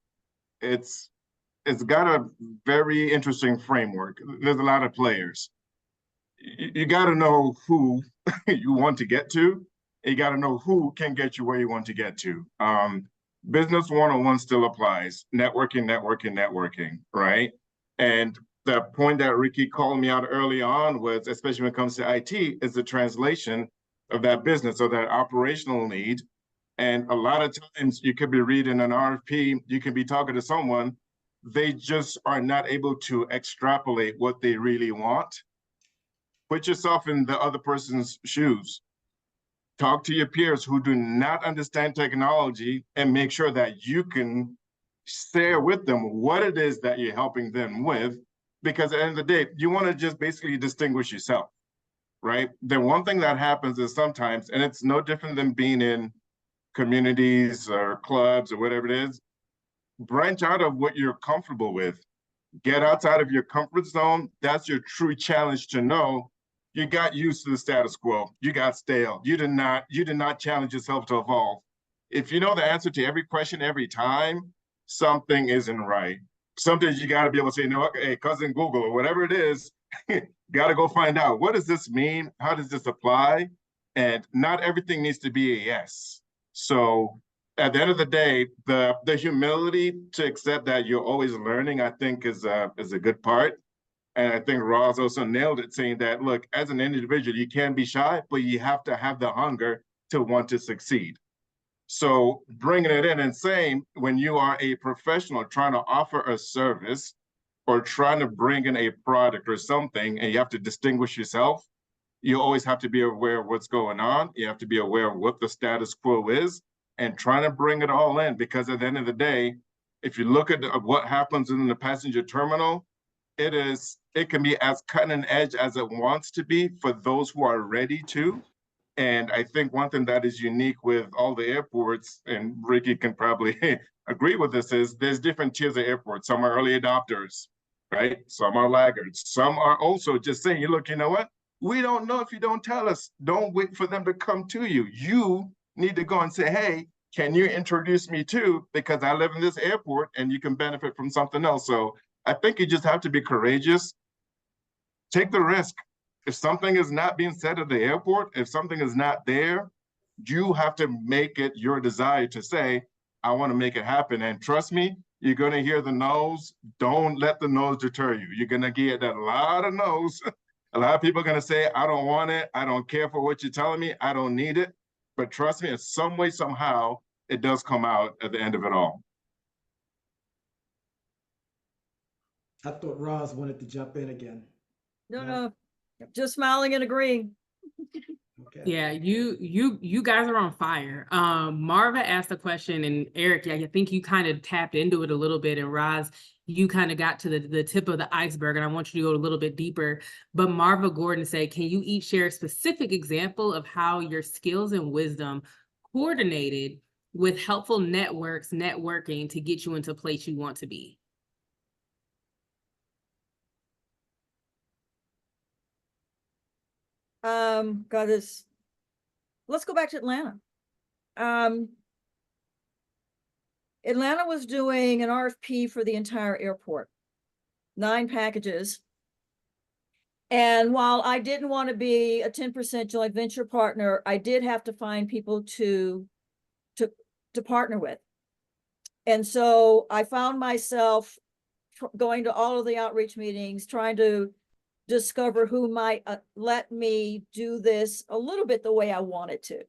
it's got a very interesting framework. There's a lot of players. You got to know who you want to get to. You got to know who can get you where you want to get to. Business 101 still applies. Networking, right? And the point that Ricky called me out early on was, especially when it comes to IT, is the translation of that business or that operational need. And a lot of times you could be reading an RFP, you can be talking to someone, they just are not able to extrapolate what they really want. Put yourself in the other person's shoes. Talk to your peers who do not understand technology and make sure that you can share with them what it is that you're helping them with. Because at the end of the day, you want to just basically distinguish yourself, right? The one thing that happens is sometimes, and it's no different than being in communities or clubs or whatever it is, branch out of what you're comfortable with. Get outside of your comfort zone. That's your true challenge to know you got used to the status quo. You got stale. You did not challenge yourself to evolve. If you know the answer to every question every time, something isn't right. Sometimes you got to be able to say, you know what, hey, cousin Google or whatever it is, got to go find out, what does this mean? How does this apply? And not everything needs to be a yes. So at the end of the day, the humility to accept that you're always learning, I think is a good part. And I think Roz also nailed it, saying that, look, as an individual, you can be shy, but you have to have the hunger to want to succeed. So bringing it in and saying, when you are a professional trying to offer a service or trying to bring in a product or something, and you have to distinguish yourself, you always have to be aware of what's going on. You have to be aware of what the status quo is and trying to bring it all in. Because at the end of the day, if you look at what happens in the passenger terminal, it can be as cutting edge as it wants to be for those who are ready to. And I think one thing that is unique with all the airports, and Ricky can probably agree with this, is there's different tiers of airports. Some are early adopters, right? Some are laggards. Some are also just saying, look, you know what? We don't know if you don't tell us. Don't wait for them to come to you. You need to go and say, hey, can you introduce me to, because I live in this airport and you can benefit from something else. So I think you just have to be courageous. Take the risk. If something is not being said at the airport, if something is not there, you have to make it your desire to say, I want to make it happen. And trust me, you're going to hear the no's. Don't let the no's deter you. You're going to get a lot of no's. A lot of people are going to say, I don't want it. I don't care for what you're telling me. I don't need it. But trust me, in some way, somehow, it does come out at the end of it all. I thought Roz wanted to jump in again. No. Just smiling and agreeing. Okay. Yeah, you guys are on fire. Marva asked a question, and Eric, I think you kind of tapped into it a little bit, and Roz, you kind of got to the tip of the iceberg, and I want you to go a little bit deeper. But Marva Gordon said, can you each share a specific example of how your skills and wisdom coordinated with helpful networking to get you into a place you want to be? Let's go back to Atlanta. Atlanta was doing an RFP for the entire airport, 9 packages. And while I didn't want to be a 10% joint venture partner, I did have to find people to partner with. And so I found myself going to all of the outreach meetings, trying to discover who might let me do this a little bit the way I wanted to.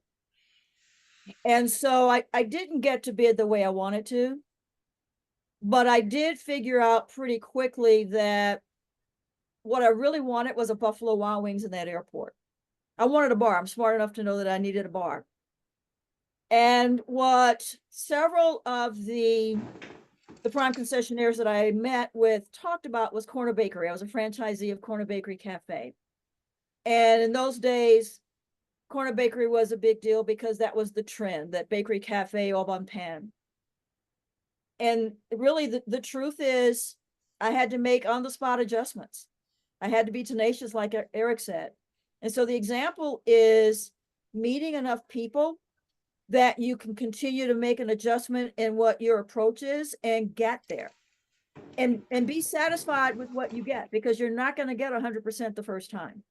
And so I didn't get to bid the way I wanted to, but I did figure out pretty quickly that what I really wanted was a Buffalo Wild Wings in that airport. I wanted a bar. I'm smart enough to know that I needed a bar. And what several of the prime concessionaires that I met with talked about was Corner Bakery. I was a franchisee of Corner Bakery Cafe. And in those days, Corner Bakery was a big deal because that was the trend, that bakery cafe au bon pain. And really the truth is I had to make on-the-spot adjustments. I had to be tenacious, like Eric said. And so the example is meeting enough people that you can continue to make an adjustment in what your approach is and get there. And be satisfied with what you get, because you're not going to get 100% the first time.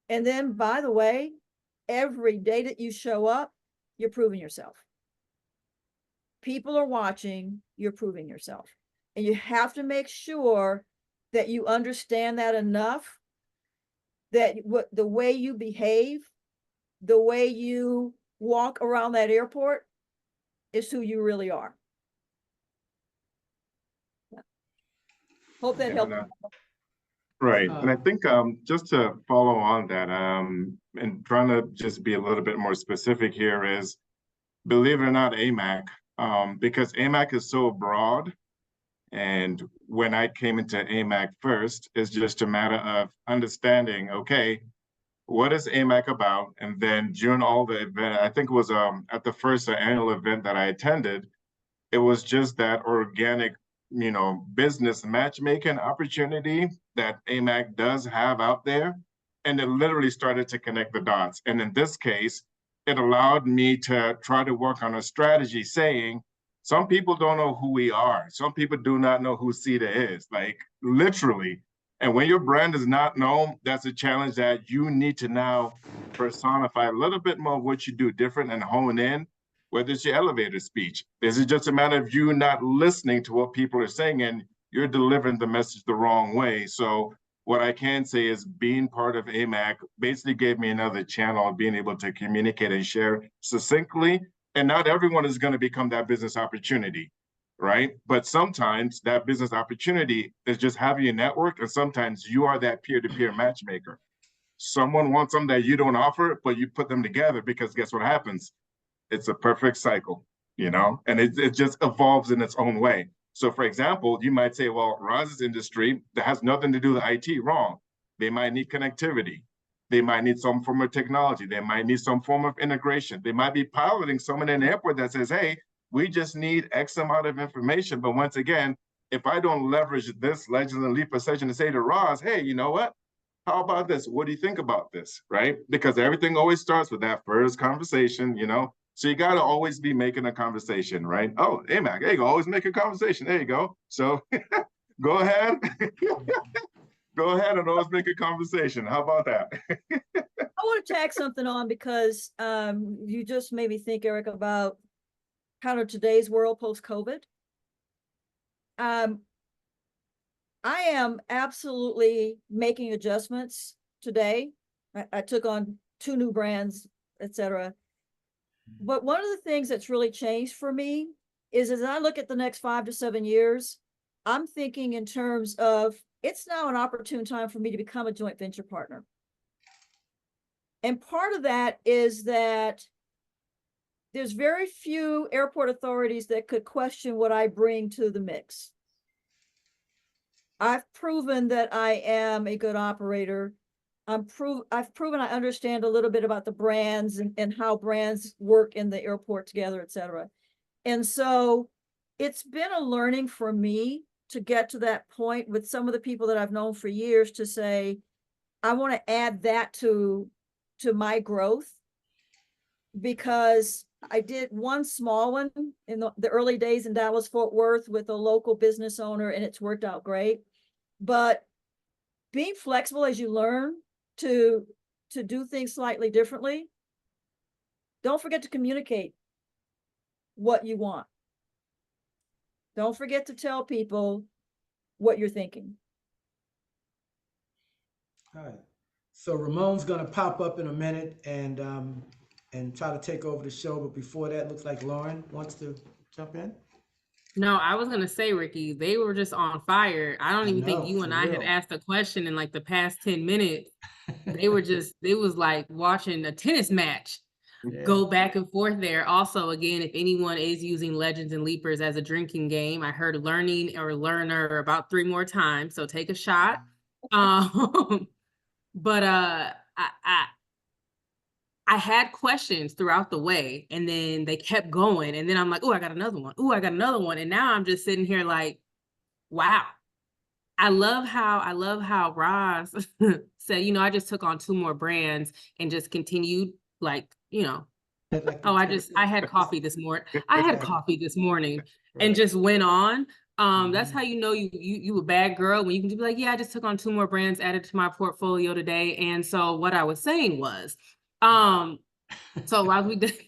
And then, by the way, every day that you show up, you're proving yourself. People are watching, you're proving yourself. And you have to make sure that you understand that enough, that the way you behave, the way you walk around that airport is who you really are. Hope that helped. Right. And I think just to follow on that, and trying to just be a little bit more specific here is, believe it or not, AMAC, because AMAC is so broad. And when I came into AMAC first, it's just a matter of understanding, okay, what is AMAC about? And then during all the event, I think it was at the first annual event that I attended, it was just that organic, business matchmaking opportunity that AMAC does have out there. And it literally started to connect the dots. And in this case, it allowed me to try to work on a strategy saying, some people don't know who we are. Some people do not know who SITA is, like literally. And when your brand is not known, that's a challenge that you need to now personify a little bit more of what you do different and hone in, whether it's your elevator speech. Is it just a matter of you not listening to what people are saying and you're delivering the message the wrong way? So what I can say is being part of AMAC basically gave me another channel of being able to communicate and share succinctly. And not everyone is going to become that business opportunity, right? But sometimes that business opportunity is just having a network, and sometimes you are that peer-to-peer matchmaker. Someone wants something that you don't offer, but you put them together, because guess what happens? It's a perfect cycle, and it just evolves in its own way. So for example, you might say, well, Roz's industry, that has nothing to do with IT. Wrong. They might need connectivity. They might need some form of technology. They might need some form of integration. They might be piloting someone in an airport that says, hey, we just need X amount of information. But once again, if I don't leverage this Legends and Leap session to say to Roz, hey, you know what? How about this? What do you think about this, right? Because everything always starts with that first conversation, So you got to always be making a conversation, right? Oh, AMAC, there you go. Always make a conversation. There you go. So go ahead. Go ahead and always make a conversation. How about that? I want to tag something on, because you just made me think, Eric, about kind of today's world post-COVID. I am absolutely making adjustments today. I took on 2 new brands, etc. But one of the things that's really changed for me is, as I look at the next 5 to 7 years, I'm thinking in terms of it's now an opportune time for me to become a joint venture partner. And part of that is that there's very few airport authorities that could question what I bring to the mix. I've proven that I am a good operator. I've proven I understand a little bit about the brands and how brands work in the airport together, et cetera. And so it's been a learning for me to get to that point with some of the people that I've known for years to say, I want to add that to my growth, because I did one small one in the early days in Dallas Fort Worth with a local business owner, and it's worked out great. But being flexible as you learn to do things slightly differently, don't forget to communicate what you want. Don't forget to tell people what you're thinking. All right. So Ramon's gonna pop up in a minute and try to take over the show. But before that, looks like Lauryn wants to jump in. No, I was gonna say, Ricky, they were just on fire. I don't I even think know, you for and I had real. asked a question in like the past 10 minutes. They was like watching a tennis match Yeah. go back and forth there. Also, again, if anyone is using Legends and Leapers as a drinking game, I heard learning or learner about 3 more times. So take a shot. But I had questions throughout the way, and then they kept going, and then I'm like, oh, I got another one. Oh, I got another one. And now I'm just sitting here like, wow. I love how Roz said, I just took on 2 more brands and just continued like, I had coffee this morning. I had coffee this morning and just went on. That's how you know you a bad girl, when you can just be like, yeah, I just took on 2 more brands added to my portfolio today. And so what I was saying was, so while we did,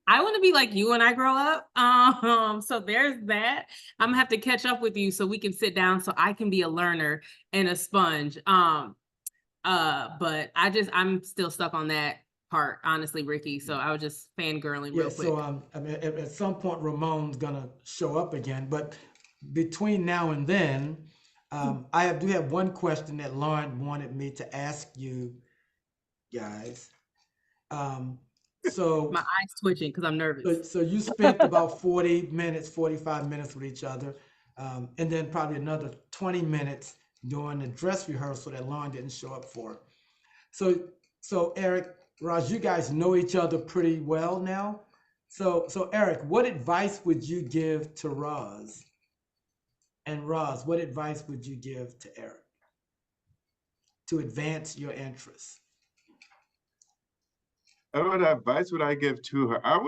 I want to be like you when I grow up. So there's that. I'm gonna have to catch up with you so we can sit down so I can be a learner and a sponge. But I'm still stuck on that part, honestly, Ricky. So I was just fangirling real quick. So I mean, at some point Ramon's gonna show up again, but between now and then, I do have one question that Lauryn wanted me to ask you guys. So my eyes twitching because I'm nervous. So you spent about 45 minutes with each other, and then probably another 20 minutes during the dress rehearsal that Lauryn didn't show up for. So Eric, Roz, you guys know each other pretty well now. So Eric, what advice would you give to Roz? And Roz, what advice would you give to Eric to advance your interests? What advice would I give to her? I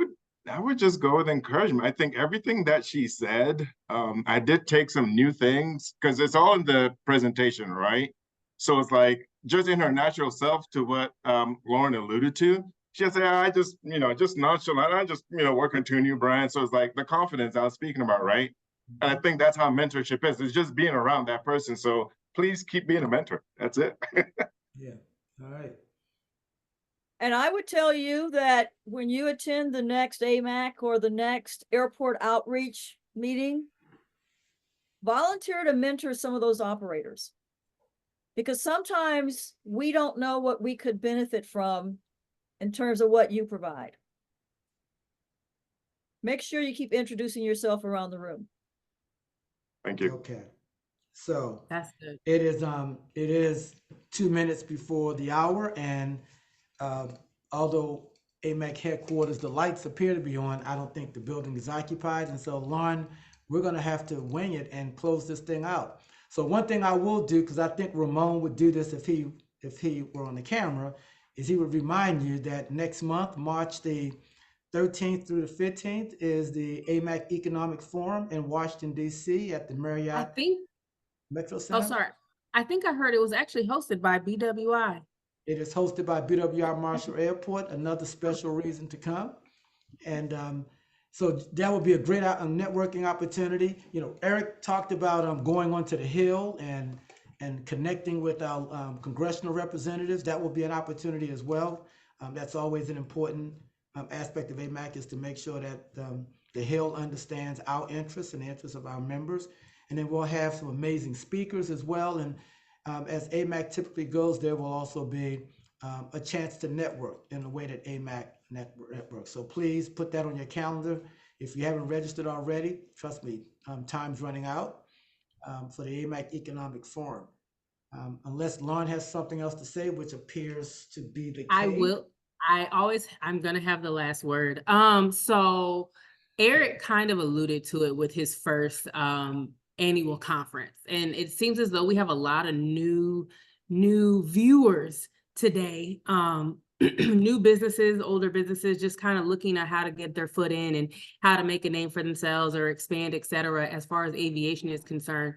would just go with encouragement. I think everything that she said, I did take some new things because it's all in the presentation, right? So it's like just in her natural self to what Lauryn alluded to. She said, I just, just nonchalant. I just, work on 2 new brands. So it's like the confidence I was speaking about, right? And I think that's how mentorship is. It's just being around that person. So please keep being a mentor. That's it. Yeah. All right. And I would tell you that when you attend the next AMAC or the next airport outreach meeting, volunteer to mentor some of those operators. Because sometimes we don't know what we could benefit from in terms of what you provide. Make sure you keep introducing yourself around the room. Thank you. Okay. So That's good. it is 2 minutes before the hour, and although AMAC headquarters, the lights appear to be on, I don't think the building is occupied. And so Lauryn, we're gonna have to wing it and close this thing out. So one thing I will do, because I think Ramon would do this if he were on the camera, is he would remind you that next month, March the 13th through the 15th, is the AMAC Economic Forum in Washington, D.C. at the I Marriott think, Metro Center. oh, sorry. I think I heard it was actually hosted by BWI. It is hosted by BWI Marshall Airport, another special reason to come. And so that would be a great networking opportunity. Eric talked about going onto the Hill and connecting with our congressional representatives. That will be an opportunity as well. That's always an important aspect of AMAC, is to make sure that the Hill understands our interests and the interests of our members. And then we'll have some amazing speakers as well. And as AMAC typically goes, there will also be a chance to network in the way that AMAC networks. So please put that on your calendar. If you haven't registered already, trust me, time's running out for the AMAC Economic Forum. Unless Lauryn has something else to say, which appears to be the case. I will. I'm gonna have the last word. So Eric kind of alluded to it with his first annual conference, and it seems as though we have a lot of new viewers today. New businesses, older businesses, just kind of looking at how to get their foot in and how to make a name for themselves or expand, et cetera, as far as aviation is concerned.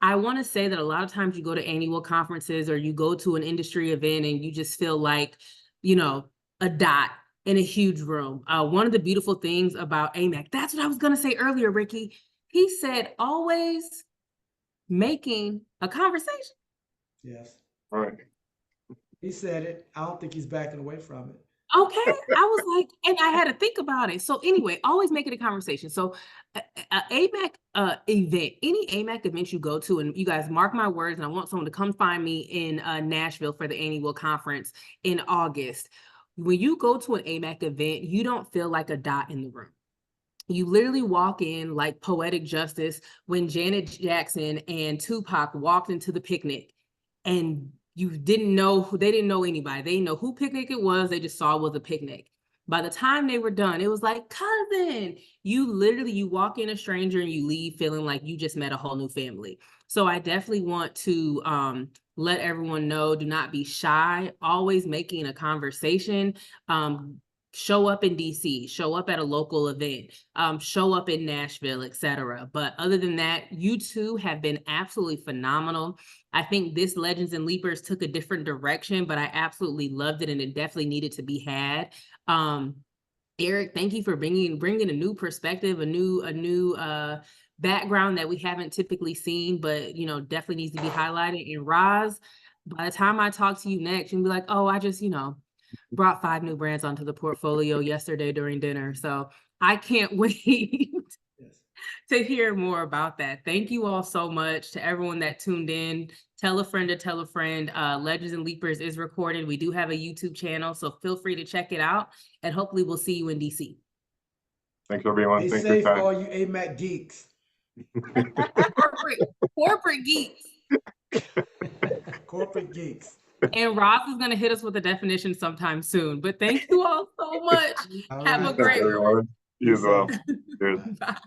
I want to say that a lot of times you go to annual conferences or you go to an industry event and you just feel like, you know, a dot in a huge room. One of the beautiful things about AMAC, that's what I was going to say earlier, Ricky. He said, always making a conversation. Yes. All right. He said it. I don't think he's backing away from it. Okay. I was like, and I had to think about it. So anyway, always making a conversation. So AMAC event, any AMAC event you go to, and you guys mark my words, and I want someone to come find me in Nashville for the annual conference in August. When you go to an AMAC event, you don't feel like a dot in the room. You literally walk in like poetic justice when Janet Jackson and Tupac walked into the picnic, and you didn't know, they didn't know anybody. They didn't know who picnic it was. They just saw it was a picnic. By the time they were done, it was like, cousin, you walk in a stranger and you leave feeling like you just met a whole new family. So I definitely want to let everyone know, do not be shy, always making a conversation. Show up in DC, show up at a local event, show up in Nashville, etc. But other than that, you two have been absolutely phenomenal. I think this Legends and Leapers took a different direction, but I absolutely loved it, and it definitely needed to be had. Eric, thank you for bringing a new perspective, a new background that we haven't typically seen, but you know, definitely needs to be highlighted. And Roz, by the time I talk to you next, you'll be like, oh, I just, brought 5 new brands onto the portfolio yesterday during dinner. So I can't wait to hear more about that. Thank you all so much. To everyone that tuned in, tell a friend to tell a friend. Legends and Leapers is recorded. We do have a YouTube channel, so feel free to check it out, and hopefully we'll see you in DC. Thanks, everyone. Be Thanks for safe, your time. all you AMAC geeks. Corporate geeks. Corporate geeks. And Roz is going to hit us with a definition sometime soon. But thank you all so much. All Have right. a great one. Everyone. You as well. Cheers. Bye.